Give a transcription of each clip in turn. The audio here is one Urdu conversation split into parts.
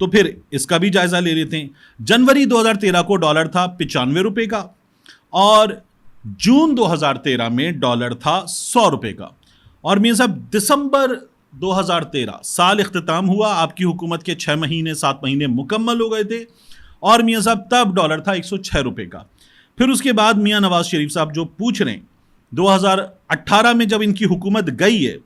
تو پھر اس کا بھی جائزہ لے لیتے ہیں. جنوری 2013 کو ڈالر تھا 95 روپے کا اور جون 2013 میں ڈالر تھا 100 روپے کا. اور میاں صاحب دسمبر 2013 سال اختتام ہوا, آپ کی حکومت کے 6 مہینے 7 مہینے مکمل ہو گئے تھے اور میاں صاحب تب ڈالر تھا 106 روپے کا. پھر اس کے بعد میاں نواز شریف صاحب جو پوچھ رہے ہیں 2018 میں جب ان کی حکومت گئی ہے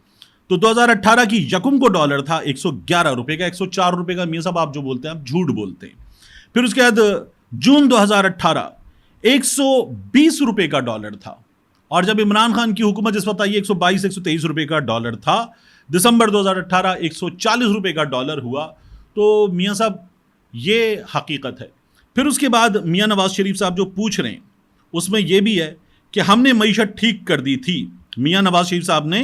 تو 2018 کی یکم کو ڈالر تھا 111 روپے کا, 104 روپے کا. میاں صاحب آپ جو بولتے ہیں آپ جھوٹ بولتے ہیں. پھر اس کے بعد جون 2018 120 روپے کا ڈالر تھا اور جب عمران خان کی حکومت جس وقت آئی 122 123 روپے کا ڈالر تھا. دسمبر 2018 140 روپے کا ڈالر ہوا. تو میاں صاحب یہ حقیقت ہے. پھر اس کے بعد میاں نواز شریف صاحب جو پوچھ رہے ہیں اس میں یہ بھی ہے کہ ہم نے معیشت ٹھیک کر دی تھی. میاں نواز شریف صاحب نے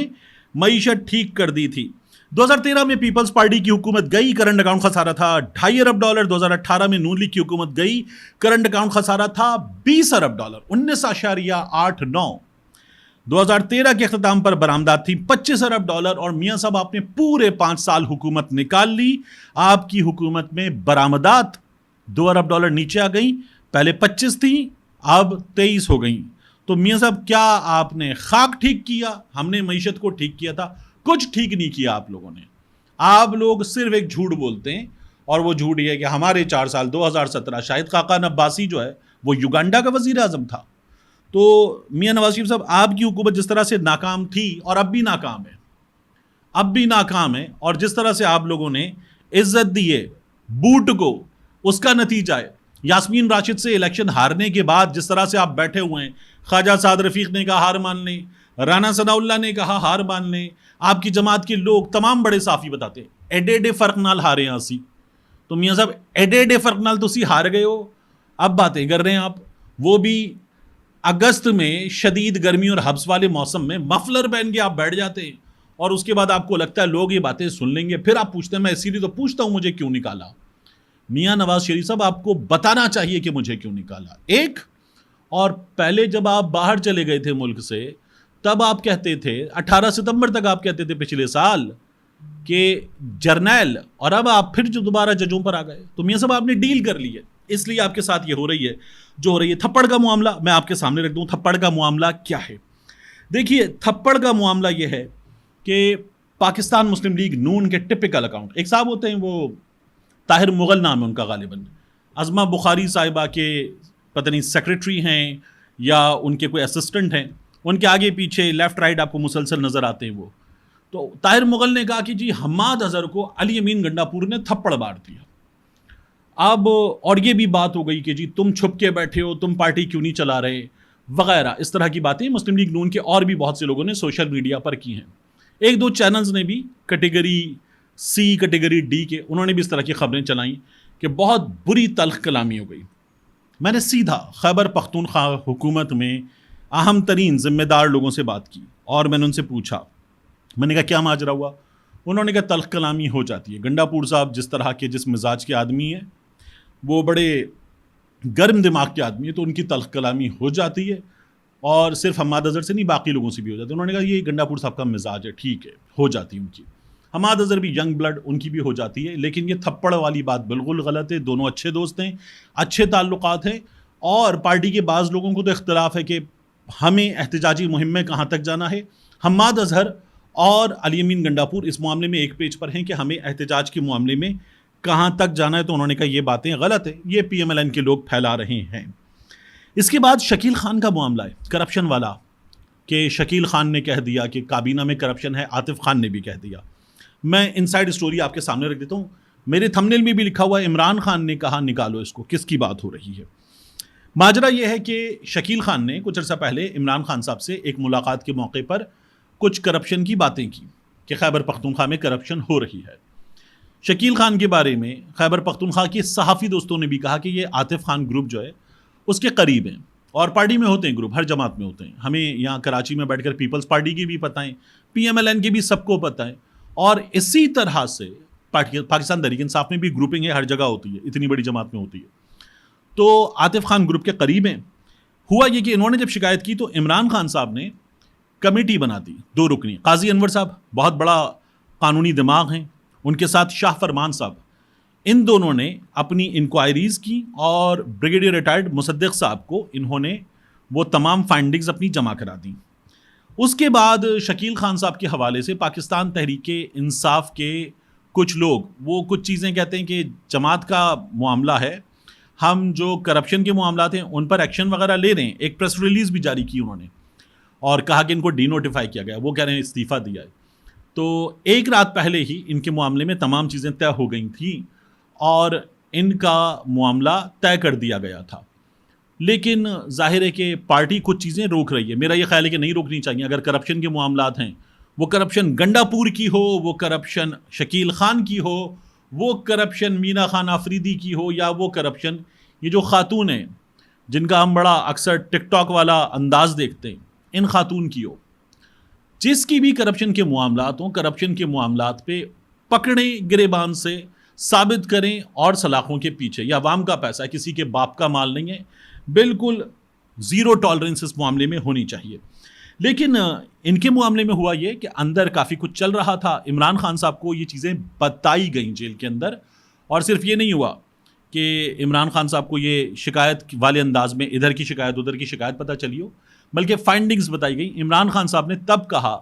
معیشت ٹھیک کر دی تھی. 2013 میں پیپلز پارٹی کی حکومت گئی, کرنٹ اکاؤنٹ خسارہ تھا 2.5 ارب ڈالر. 2018 میں نون لیگ کی حکومت گئی, کرنٹ اکاؤنٹ خسارہ تھا 20 ارب ڈالر, 19.89. 2013 کے اختتام پر برآمدات تھی 25 ارب ڈالر. اور میاں صاحب آپ نے پورے 5 سال حکومت نکال لی, آپ کی حکومت میں برآمدات 2 ارب ڈالر نیچے آ گئیں, پہلے 25 تھیں اب 23 ہو گئیں. تو میاں صاحب کیا آپ نے خاک ٹھیک کیا؟ ہم نے معیشت کو ٹھیک کیا تھا, کچھ ٹھیک نہیں کیا آپ لوگوں نے. آپ لوگ صرف ایک جھوٹ بولتے ہیں اور وہ جھوٹ یہ ہے کہ ہمارے 4 سال 2017 شاہد خاقان عباسی جو ہے وہ یوگانڈا کا وزیر اعظم تھا. تو میاں نواز شریف صاحب آپ کی حکومت جس طرح سے ناکام تھی اور اب بھی ناکام ہے, اور جس طرح سے آپ لوگوں نے عزت دی ہے بوٹ کو, اس کا نتیجہ ہے یاسمین راشد سے الیکشن ہارنے کے بعد جس طرح سے آپ بیٹھے ہوئے ہیں. خواجہ سعد رفیق نے کہا ہار مان لیں, رانا ثناء اللہ نے کہا ہار مان لیں, آپ کی جماعت کے لوگ تمام بڑے صافی بتاتے ہیں ایڈے فرق نال ہارے ہیں اسی. تو میاں صاحب ایڈے فرق نال تو اسی ہار گئے ہو, اب باتیں کر رہے ہیں آپ, وہ بھی اگست میں شدید گرمی اور حبس والے موسم میں مفلر پہن کے آپ بیٹھ جاتے ہیں اور اس کے بعد آپ کو لگتا ہے لوگ یہ باتیں سن لیں گے, پھر آپ پوچھتے ہیں میں اسی لیے تو پوچھتا ہوں مجھے کیوں نکالا. میاں نواز شریف صاحب آپ کو بتانا چاہیے کہ مجھے کیوں نکالا. ایک اور پہلے جب آپ باہر چلے گئے تھے ملک سے تب آپ کہتے تھے 18 ستمبر تک آپ کہتے تھے پچھلے سال کہ جرنیل, اور اب آپ پھر جو دوبارہ ججوں پر آ گئے. تو میاں صاحب آپ نے ڈیل کر لی ہے, اس لیے آپ کے ساتھ یہ ہو رہی ہے جو ہو رہی ہے. تھپڑ کا معاملہ میں آپ کے سامنے رکھ دوں, تھپڑ کا معاملہ کیا ہے. دیکھیے تھپڑ کا معاملہ یہ ہے کہ پاکستان مسلم لیگ نون کے ٹپیکل اکاؤنٹ, ایک صاحب ہوتے ہیں وہ طاہر مغل نام ہے ان کا غالباً, عظمہ بخاری صاحبہ کے پتہ نہیں سیکرٹری ہیں یا ان کے کوئی اسسٹنٹ ہیں, ان کے آگے پیچھے لیفٹ رائٹ آپ کو مسلسل نظر آتے ہیں وہ. تو طاہر مغل نے کہا کہ جی حماد اظہر کو علی امین گنڈاپور نے تھپڑ مار دیا. اب اور یہ بھی بات ہو گئی کہ جی تم چھپ کے بیٹھے ہو, تم پارٹی کیوں نہیں چلا رہے وغیرہ, اس طرح کی باتیں مسلم لیگ نون کے اور بھی بہت سے لوگوں نے سوشل میڈیا پر کی ہیں. 1-2 چینلز نے بھی کیٹیگری سی کیٹیگری ڈی کے, انہوں نے بھی اس طرح کی خبریں چلائیں کہ بہت بری تلخ کلامی ہو گئی. میں نے سیدھا خیبر پختونخوا حکومت میں اہم ترین ذمہ دار لوگوں سے بات کی اور میں نے ان سے پوچھا, میں نے کہا کیا ماجرا ہوا. انہوں نے کہا تلخ کلامی ہو جاتی ہے. گنڈاپور صاحب جس طرح کے جس مزاج کے آدمی ہیں وہ بڑے گرم دماغ کے آدمی ہیں, تو ان کی تلخ کلامی ہو جاتی ہے اور صرف حماد اظہر سے نہیں باقی لوگوں سے بھی ہو جاتی ہے. انہوں نے کہا یہ گنڈاپور صاحب کا مزاج ہے, ٹھیک ہے ہو جاتی ان کی. حماد اظہر بھی ینگ بلڈ, ان کی بھی ہو جاتی ہے, لیکن یہ تھپڑ والی بات بالکل غلط ہے. دونوں اچھے دوست ہیں, اچھے تعلقات ہیں, اور پارٹی کے بعض لوگوں کو تو اختلاف ہے کہ ہمیں احتجاجی مہم میں کہاں تک جانا ہے. حماد اظہر اور علی امین گنڈاپور اس معاملے میں ایک پیج پر ہیں کہ ہمیں احتجاج کے معاملے میں کہاں تک جانا ہے. تو انہوں نے کہا یہ باتیں غلط ہیں, یہ پی ایم ایل این کے لوگ پھیلا رہے ہیں. اس کے بعد شکیل خان کا معاملہ ہے, کرپشن والا, کہ شکیل خان نے کہہ دیا کہ کابینہ میں کرپشن ہے, عاطف خان نے بھی کہہ دیا. میں انسائیڈ اسٹوری آپ کے سامنے رکھ دیتا ہوں. میرے تھمبنیل میں بھی لکھا ہوا ہے عمران خان نے کہا نکالو اس کو, کس کی بات ہو رہی ہے. ماجرا یہ ہے کہ شکیل خان نے کچھ عرصہ پہلے عمران خان صاحب سے ایک ملاقات کے موقع پر کچھ کرپشن کی باتیں کی کہ خیبر پختونخوا میں کرپشن ہو رہی ہے. شکیل خان کے بارے میں خیبر پختونخوا کے صحافی دوستوں نے بھی کہا کہ یہ عاطف خان گروپ جو ہے اس کے قریب ہیں, اور پارٹی میں ہوتے ہیں گروپ, ہر جماعت میں ہوتے ہیں. ہمیں یہاں کراچی میں بیٹھ کر پیپلز پارٹی کی بھی پتہ ہے, پی ایم ایل این کی بھی سب کو پتہ ہے, اور اسی طرح سے پاکستان تحریک انصاف میں بھی گروپنگ ہے, ہر جگہ ہوتی ہے, اتنی بڑی جماعت میں ہوتی ہے. تو عاطف خان گروپ کے قریب ہیں. ہوا یہ کہ انہوں نے جب شکایت کی تو عمران خان صاحب نے کمیٹی بنا دی 2 رکنی. قاضی انور صاحب بہت بڑا قانونی دماغ ہیں, ان کے ساتھ شاہ فرمان صاحب, ان دونوں نے اپنی انکوائریز کی اور بریگیڈیئر ریٹائرڈ مصدق صاحب کو انہوں نے وہ تمام فائنڈنگز اپنی جمع کرا دیں. اس کے بعد شکیل خان صاحب کے حوالے سے پاکستان تحریک انصاف کے کچھ لوگ وہ کچھ چیزیں کہتے ہیں کہ جماعت کا معاملہ ہے, ہم جو کرپشن کے معاملات ہیں ان پر ایکشن وغیرہ لے رہے ہیں. ایک پریس ریلیز بھی جاری کی انہوں نے اور کہا کہ ان کو ڈی نوٹیفائی کیا گیا, وہ کہہ رہے ہیں استعفیٰ دیا ہے. تو ایک رات پہلے ہی ان کے معاملے میں تمام چیزیں طے ہو گئی تھیں اور ان کا معاملہ طے کر دیا گیا تھا. لیکن ظاہر ہے کہ پارٹی کچھ چیزیں روک رہی ہے. میرا یہ خیال ہے کہ نہیں روکنی چاہیے. اگر کرپشن کے معاملات ہیں, وہ کرپشن گنڈا پور کی ہو, وہ کرپشن شکیل خان کی ہو, وہ کرپشن مینا خان آفریدی کی ہو, یا وہ کرپشن یہ جو خاتون ہیں جن کا ہم بڑا اکثر ٹک ٹاک والا انداز دیکھتے ہیں, ان خاتون کی ہو, جس کی بھی کرپشن کے معاملات ہوں, کرپشن کے معاملات پہ پکڑیں گریبان سے, ثابت کریں اور سلاخوں کے پیچھے. یہ عوام کا پیسہ ہے, کسی کے باپ کا مال نہیں ہے. بالکل زیرو ٹالرنس اس معاملے میں ہونی چاہیے. لیکن ان کے معاملے میں ہوا یہ کہ اندر کافی کچھ چل رہا تھا. عمران خان صاحب کو یہ چیزیں بتائی گئیں جیل کے اندر, اور صرف یہ نہیں ہوا کہ عمران خان صاحب کو یہ شکایت والے انداز میں ادھر کی شکایت ادھر کی شکایت پتہ چلی ہو, بلکہ فائنڈنگز بتائی گئی. عمران خان صاحب نے تب کہا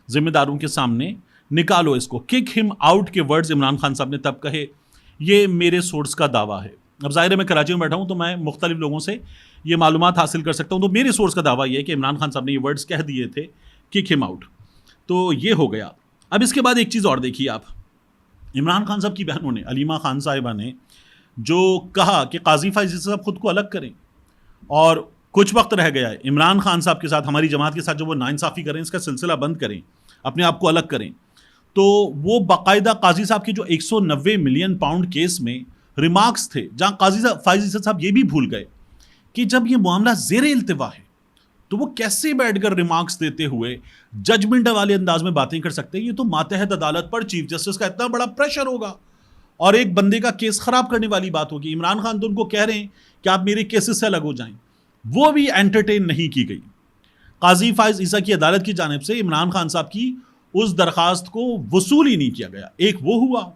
ذمہ داروں کے سامنے, نکالو اس کو, کک ہم آؤٹ کے ورڈز عمران خان صاحب نے تب کہے. یہ میرے سورس کا دعویٰ ہے. اب ظاہر ہے میں کراچی میں بیٹھا ہوں تو میں مختلف لوگوں سے یہ معلومات حاصل کر سکتا ہوں, تو میرے سورس کا دعویٰ یہ ہے کہ عمران خان صاحب نے یہ ورڈز کہہ دیے تھے, کک ہم آؤٹ. تو یہ ہو گیا. اب اس کے بعد ایک چیز اور دیکھیے آپ, عمران خان صاحب کی بہنوں نے, علیمہ خان صاحبہ نے جو کہا کہ قاضی فائز صاحب خود کو الگ کریں, اور کچھ وقت رہ گیا ہے عمران خان صاحب کے ساتھ, ہماری جماعت کے ساتھ جو وہ ناانصافی کریں, اس کا سلسلہ بند کریں, اپنے آپ کو الگ کریں. تو وہ باقاعدہ قاضی صاحب کے جو 190 ملین پاؤنڈ کیس میں ریمارکس تھے, جہاں قاضی فائز صاحب یہ بھی بھول گئے کہ جب یہ معاملہ زیر التوا ہے تو وہ کیسے بیٹھ کر ریمارکس دیتے ہوئے ججمنٹ والے انداز میں باتیں کر سکتے ہیں. یہ تو ماتحت عدالت پر چیف جسٹس کا اتنا بڑا پریشر ہوگا اور ایک بندے کا کیس خراب کرنے والی بات ہوگی. عمران خان تو ان کو کہہ رہے ہیں کہ آپ میرے کیسز سے الگ ہو جائیں, وہ بھی انٹرٹین نہیں کی گئی. قاضی فائز عیسیٰ کی عدالت کی جانب سے عمران خان صاحب کی اس درخواست کو وصول ہی نہیں کیا گیا. ایک وہ ہوا,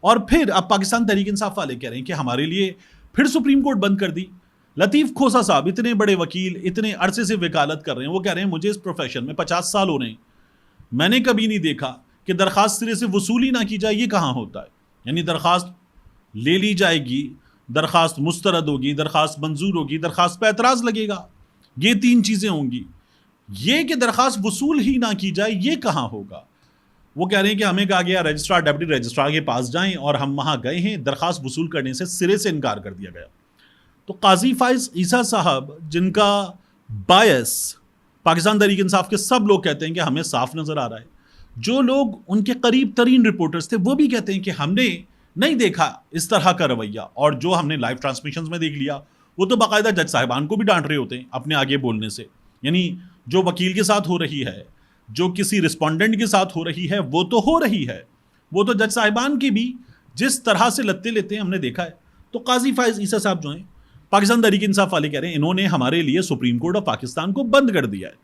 اور پھر اب پاکستان تحریک انصاف والے کہہ رہے ہیں کہ ہمارے لیے پھر سپریم کورٹ بند کر دی. لطیف کھوسا صاحب اتنے بڑے وکیل, اتنے عرصے سے وکالت کر رہے ہیں, وہ کہہ رہے ہیں مجھے اس پروفیشن میں 50 سال ہو رہے ہیں, میں نے کبھی نہیں دیکھا کہ درخواست سرے سے وصول ہی نہ کی جائے. یہ کہاں ہوتا ہے؟ یعنی درخواست لے لی جائے گی, درخواست مسترد ہوگی, درخواست منظور ہوگی, درخواست پہ اعتراض لگے گا, یہ 3 چیزیں ہوں گی. یہ کہ درخواست وصول ہی نہ کی جائے, یہ کہاں ہوگا؟ وہ کہہ رہے ہیں کہ ہمیں کہا گیا رجسٹرار ڈپٹی رجسٹرار کے پاس جائیں, اور ہم وہاں گئے ہیں, درخواست وصول کرنے سے سرے سے انکار کر دیا گیا. تو قاضی فائز عیسیٰ صاحب جن کا بایس پاکستان تحریک انصاف کے سب لوگ کہتے ہیں کہ ہمیں صاف نظر آ رہا ہے, جو لوگ ان کے قریب ترین رپورٹرز تھے وہ بھی کہتے ہیں کہ ہم نے نہیں دیکھا اس طرح کا رویہ, اور جو ہم نے لائیو ٹرانسمیشنز میں دیکھ لیا وہ تو باقاعدہ جج صاحبان کو بھی ڈانٹ رہے ہوتے ہیں اپنے آگے بولنے سے. یعنی جو وکیل کے ساتھ ہو رہی ہے, جو کسی رسپونڈنٹ کے ساتھ ہو رہی ہے, وہ تو ہو رہی ہے, وہ تو جج صاحبان کے بھی جس طرح سے لتے لیتے ہیں ہم نے دیکھا ہے. تو قاضی فائز عیسیٰ صاحب جو ہیں پاکستان تحریک انصاف والے کہہ رہے ہیں انہوں نے ہمارے لیے سپریم کورٹ آف پاکستان کو بند کر دیا ہے,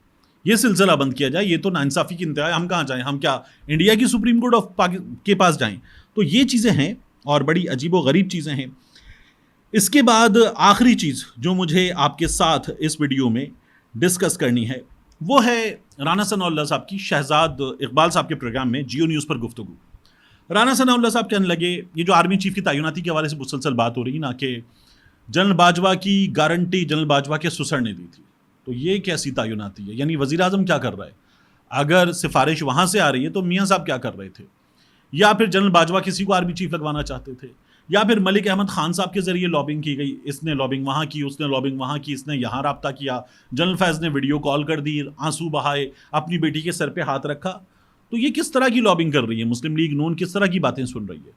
یہ سلسلہ بند کیا جائے, یہ تو ناانصافی کی انتہا ہے, ہم کہاں جائیں, ہم کیا انڈیا کی سپریم کورٹ آف کے پاس جائیں. تو یہ چیزیں ہیں اور بڑی عجیب و غریب چیزیں ہیں. اس کے بعد آخری چیز جو مجھے آپ کے ساتھ اس ویڈیو میں ڈسکس کرنی ہے وہ ہے رانا ثناء اللہ صاحب کی شہزاد اقبال صاحب کے پروگرام میں جیو نیوز پر گفتگو. رانا ثناء اللہ صاحب کہنے لگے, یہ جو آرمی چیف کی تعیناتی کے حوالے سے مسلسل بات ہو رہی نا کہ جنرل باجوہ کی گارنٹی جنرل باجوہ کے سسر نے دی تھی, تو یہ کیسی تعیناتی ہے؟ یعنی وزیر اعظم کیا کر رہا ہے؟ اگر سفارش وہاں سے آ رہی ہے تو میاں صاحب کیا کر رہے تھے؟ یا پھر جنرل باجوہ کسی کو آرمی چیف لگوانا چاہتے تھے؟ یا پھر ملک احمد خان صاحب کے ذریعے لابنگ کی گئی, اس نے لابنگ وہاں کی, اس نے لابنگ وہاں کی, اس نے یہاں رابطہ کیا, جنرل فیض نے ویڈیو کال کر دی, آنسو بہائے, اپنی بیٹی کے سر پہ ہاتھ رکھا. تو یہ کس طرح کی لابنگ کر رہی ہے مسلم لیگ نون, کس طرح کی باتیں سن رہی ہے؟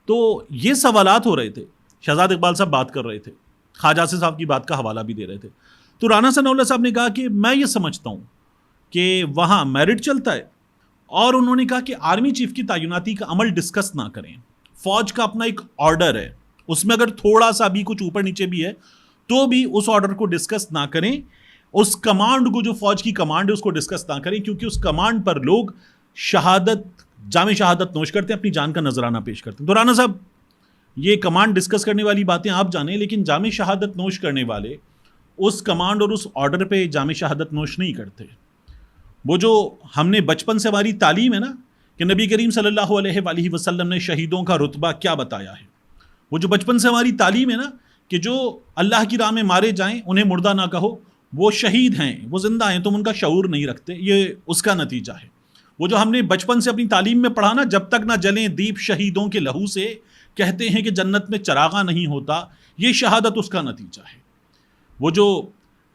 تو یہ سوالات ہو رہے تھے. شہزاد اقبال صاحب بات کر رہے تھے, خواجہ آصف صاحب کی بات کا حوالہ بھی دے رہے تھے. تو رانا ثناء اللہ صاحب نے کہا کہ میں یہ سمجھتا ہوں کہ وہاں میرٹ چلتا ہے, اور انہوں نے کہا کہ آرمی چیف کی تعیناتی کا عمل ڈسکس نہ کریں. فوج کا اپنا ایک آرڈر ہے, اس میں اگر تھوڑا سا بھی کچھ اوپر نیچے بھی ہے تو بھی اس آرڈر کو ڈسکس نہ کریں, اس کمانڈ کو, جو فوج کی کمانڈ ہے اس کو ڈسکس نہ کریں, کیونکہ اس کمانڈ پر لوگ شہادت, جامع شہادت نوش کرتے ہیں, اپنی جان کا نذرانہ پیش کرتے ہیں. تو رانا صاحب یہ کمانڈ ڈسکس کرنے والی باتیں آپ جانیں، لیکن جامع شہادت نوش کرنے والے اس کمانڈ اور اس آرڈر پہ جامع شہادت نوش نہیں کرتے۔ وہ جو ہم نے بچپن سے ہماری تعلیم ہے نا کہ نبی کریم صلی اللہ علیہ وآلہ وسلم نے شہیدوں کا رتبہ کیا بتایا ہے، وہ جو بچپن سے ہماری تعلیم ہے نا کہ جو اللہ کی راہ میں مارے جائیں انہیں مردہ نہ کہو، وہ شہید ہیں، وہ زندہ ہیں، تم ان کا شعور نہیں رکھتے، یہ اس کا نتیجہ ہے۔ وہ جو ہم نے بچپن سے اپنی تعلیم میں پڑھا نا، جب تک نہ جلیں دیپ شہیدوں کے لہو سے، کہتے ہیں کہ جنت میں چراغاں نہیں ہوتا، یہ شہادت اس کا نتیجہ ہے۔ وہ جو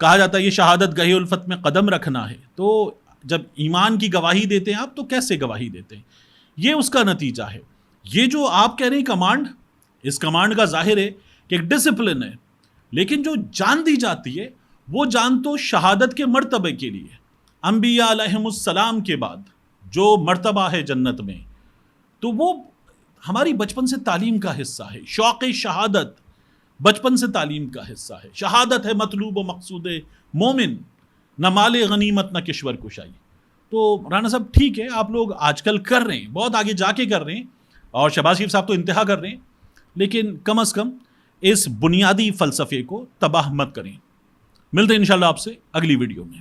کہا جاتا ہے یہ شہادت گہے الفت میں قدم رکھنا ہے، تو جب ایمان کی گواہی دیتے ہیں آپ تو کیسے گواہی دیتے ہیں، یہ اس کا نتیجہ ہے۔ یہ جو آپ کہہ رہے ہیں کمانڈ، اس کمانڈ کا ظاہر ہے کہ ایک ڈسپلن ہے، لیکن جو جان دی جاتی ہے وہ جان تو شہادت کے مرتبے کے لیے، انبیاء علیہم السلام کے بعد جو مرتبہ ہے جنت میں، تو وہ ہماری بچپن سے تعلیم کا حصہ ہے۔ شوق شہادت بچپن سے تعلیم کا حصہ ہے۔ شہادت ہے مطلوب و مقصود مومن، نہ مال غنیمت نہ کشور کشائی۔ تو رانا صاحب ٹھیک ہے، آپ لوگ آج کل کر رہے ہیں، بہت آگے جا کے کر رہے ہیں، اور شہباز شریف صاحب تو انتہا کر رہے ہیں، لیکن کم از کم اس بنیادی فلسفے کو تباہ مت کریں۔ ملتے ہیں انشاءاللہ آپ سے اگلی ویڈیو میں۔